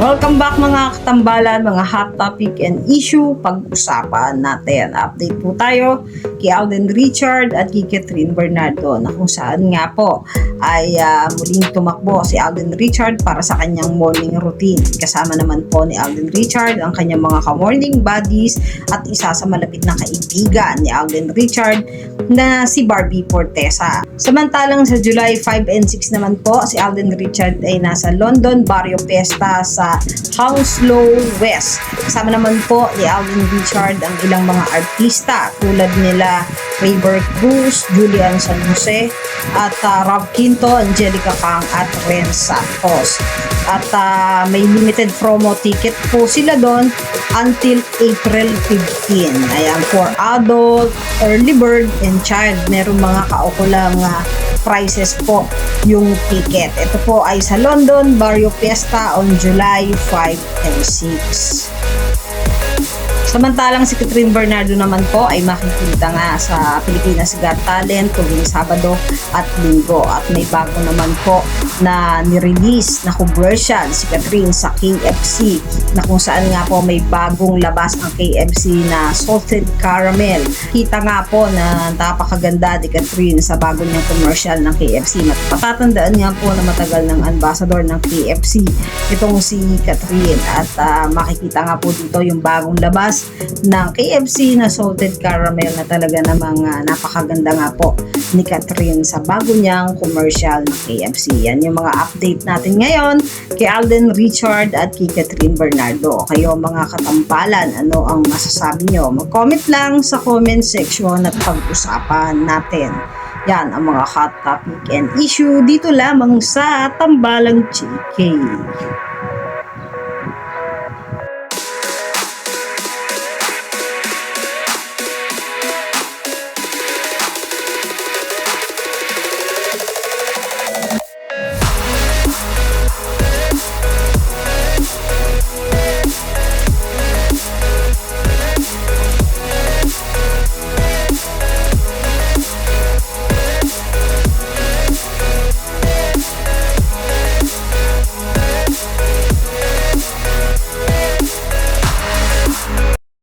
Welcome back mga katambalan, mga hot topic and issue. Pag-usapan natin. Update po tayo kay Alden Richard at kay Catherine Bernardo na kung saan nga po ay muling tumakbo si Alden Richard para sa kanyang morning routine. Kasama naman po ni Alden Richard ang kanyang mga ka-morning buddies at isa sa malapit na kaibigan ni Alden Richard na si Barbie Fortesa. Samantalang sa July 5 and 6 naman po, si Alden Richard ay nasa London Barrio Fiesta sa Hounslow West. Kasama naman po ni Alden Richard ang ilang mga artista tulad nila Rayburn Cruz, Julian San Jose at Rob Quinto, Angelica Kang at Ren Santos. At may limited promo ticket po sila doon until April 15. Ayan, for adult, early bird, and child. Merong mga kaukulang prices po yung ticket. Ito po ay sa London Barrio Fiesta on July 5 and 6. Samantalang si Catherine Bernardo naman po ay makikita nga sa Pilipinas Got Talent tuwing Sabado at Linggo. At may bago naman po na nirelease na commercial si Catherine sa KFC na kung saan nga po may bagong labas ang KFC na salted caramel. Kita nga po na napakaganda ni Catherine sa bago niyang commercial ng KFC. Patatandaan nga po na matagal ng ambassador ng KFC itong si Catherine. At makikita nga po dito yung bagong labas ng KFC na salted caramel na talaga namang napakaganda nga po ni Catherine sa bago niyang commercial ng KFC. Yan yung mga update natin ngayon kay Alden Richard at kay Catherine Bernardo. Kayo mga katampalan, ano ang masasabi nyo? Mag-comment lang sa comment section at pag-usapan natin. Yan ang mga hot topic and issue dito lamang sa Tambalang GK.